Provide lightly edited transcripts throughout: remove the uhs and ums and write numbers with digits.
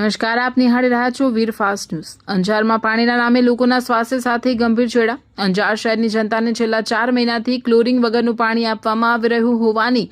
નમસ્કાર, આપ નિહાળી રહ્યા છો વીર ફાસ્ટ ન્યૂઝ। અંજારમાં પાણીના નામે લોકોના સ્વાસ્થ્ય સાથે ગંભીર છેડા। અંજાર શહેરની જનતાને છેલ્લા 4 મહિનાથી ક્લોરીન વગરનું પાણી આપવામાં આવી રહ્યું હોવાની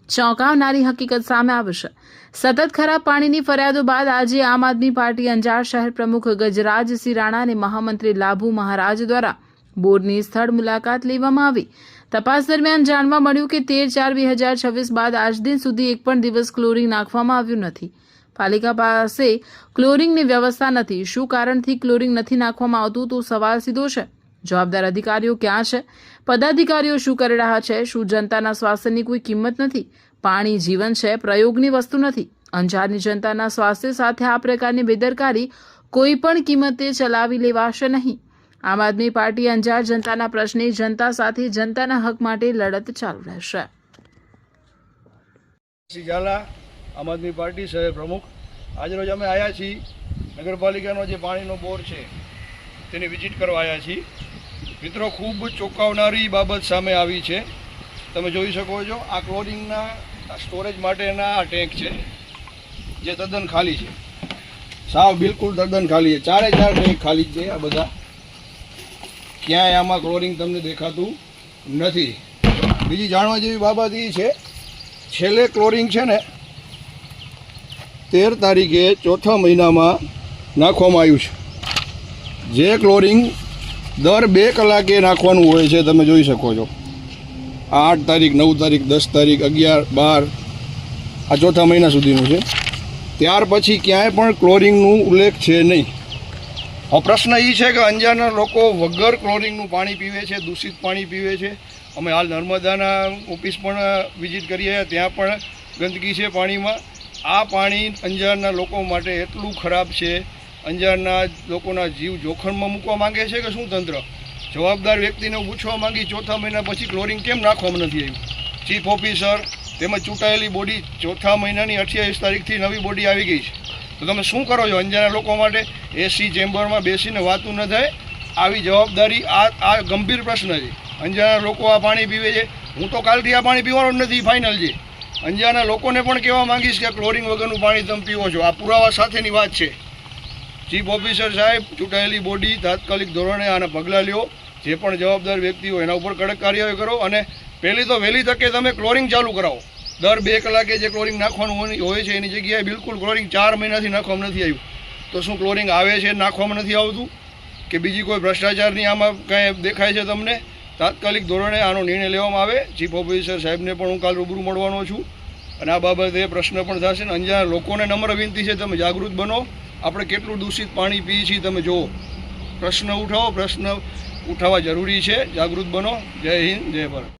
ચોંકાવનારી હકીકત સામે આવી છે। સતત ખરાબ પાણીની ફરિયાદો બાદ આજે આમ આદમી પાર્ટી અંજાર શહેર પ્રમુખ ગજરાજસિંહ રાણા અને મહામંત્રી લાભુ મહારાજ દ્વારા બોર્ડની સ્થળ મુલાકાત લેવામાં આવી। તપાસ દરમિયાન જાણવા મળ્યું કે 13/4/2026 બાદ આજ દિન સુધી એક પણ દિવસ ક્લોરીન નાખવામાં આવ્યું નથી। પાલિકા પાસે ક્લોરીનની વ્યવસ્થા નથી। શું કારણથી ક્લોરીન નથી નાખવામાં આવતું તો સવાલ સીધો છે। જવાબદાર અધિકારીઓ ક્યાં છે? પદાધિકારીઓ શું કરી રહ્યા છે? શું જનતાના સ્વાસ્થ્યની કોઈ કિંમત નથી? પાણી જીવન છે, પ્રયોગની વસ્તુ નથી। અંજારની જનતાના સ્વાસ્થ્ય સાથે આ પ્રકારની બેદરકારી કોઈ પણ કિંમતે ચલાવી લેવાશે નહીં। આમ આદમી પાર્ટી અંજાર જનતાના પ્રશ્ને જનતા સાથે જનતાના હક માટે લડત ચાલુ રહેશે। આમ આદમી પાર્ટી શહેર પ્રમુખ આજરોજ અમે આવ્યા છીએ નગરપાલિકાનો જે પાણીનો બોર છે તેની વિઝિટ કરવા આવ્યા છીએ। મિત્રો, ખૂબ ચોંકાવનારી બાબત સામે આવી છે। તમે જોઈ શકો છો, આ ક્લોરીનના સ્ટોરેજ માટેના આ ટેન્ક છે જે તદ્દન ખાલી છે, સાવ બિલકુલ તદ્દન ખાલી છે। 4 ટેન્ક ખાલી છે આ બધા, ક્યાંય આમાં ક્લોરીન તમને દેખાતું નથી। બીજી જાણવા જેવી બાબત એ છે, છેલ્લે ક્લોરીન છે ને 13 તારીખે ચોથા મહિનામાં નાખવામાં આવ્યું છે। જે ક્લોરીન દર 2 કલાકે નાખવાનું હોય છે, તમે જોઈ શકો છો। 8 તારીખ, 9 તારીખ, 10 તારીખ, 11, 12 આ ચોથા મહિના સુધીનું છે। ત્યાર પછી ક્યાંય પણ ક્લોરીનનું ઉલ્લેખ છે નહીં। હવે પ્રશ્ન એ છે કે અંજારના લોકો વગર ક્લોરીનનું પાણી પીવે છે, દૂષિત પાણી પીવે છે। અમે હાલ નર્મદાના ઓફિસ પણ વિઝિટ કરીએ, ત્યાં પણ ગંદકી છે પાણીમાં। આ પાણી અંજારના લોકો માટે એટલું ખરાબ છે, અંજારના લોકોના જીવ જોખમમાં મૂકવા માંગે છે કે શું તંત્ર? જવાબદાર વ્યક્તિને પૂછવા માંગી, ચોથા મહિના પછી ક્લોરીન કેમ નાખવામાં નથી આવ્યું? ચીફ ઓફિસર તેમજ ચૂંટાયેલી બોડી ચોથા મહિનાની 28 તારીખથી નવી બોડી આવી ગઈ છે, તો તમે શું કરો છો અંજારના લોકો માટે? એસી ચેમ્બરમાં બેસીને વાતું ન થાય, આવી જવાબદારી આ ગંભીર પ્રશ્ન છે। અંજારના લોકો આ પાણી પીવે છે। હું તો કાલથી આ પાણી પીવાનો જ નથી, ફાઇનલ છે। અંજારના લોકોને પણ કહેવા માંગીશ કે ક્લોરીન વગરનું પાણી તમે પીવો છો, આ પુરાવા સાથેની વાત છે। ચીફ ઓફિસર સાહેબ, ચૂંટાયેલી બોડી તાત્કાલિક ધોરણે આના પગલાં લ્યો। જે પણ જવાબદાર વ્યક્તિ હોય એના ઉપર કડક કાર્યવાહી કરો, અને પહેલી તો વહેલી તકે તમે ક્લોરીન ચાલુ કરાવો। દર 2 કલાકે જે ક્લોરીન નાખવાનું હોય છે એની જગ્યાએ બિલકુલ ક્લોરીન 4 મહિનાથી નાખવામાં નથી આવ્યું। તો શું ક્લોરીન આવે છે નાખવામાં નથી આવતું, કે બીજી કોઈ ભ્રષ્ટાચારની આમાં કાંઈ દેખાય છે તમને? તાત્કાલિક ધોરણે આનો નિર્ણય લેવામાં આવે। ચીફ ઓફિસર સાહેબને પણ હું કાલ રૂબરૂ મળવાનો છું, અને આ બાબતે પ્રશ્ન પણ થશે। ને અંજારના લોકોને નમ્ર વિનંતી છે, તમે જાગૃત બનો। આપણે કેટલું દૂષિત પાણી પીએ છીએ તમે જુઓ, પ્રશ્ન ઉઠાવો, પ્રશ્ન ઉઠાવવા જરૂરી છે। જાગૃત બનો। જય હિન્દ, જય ભારત।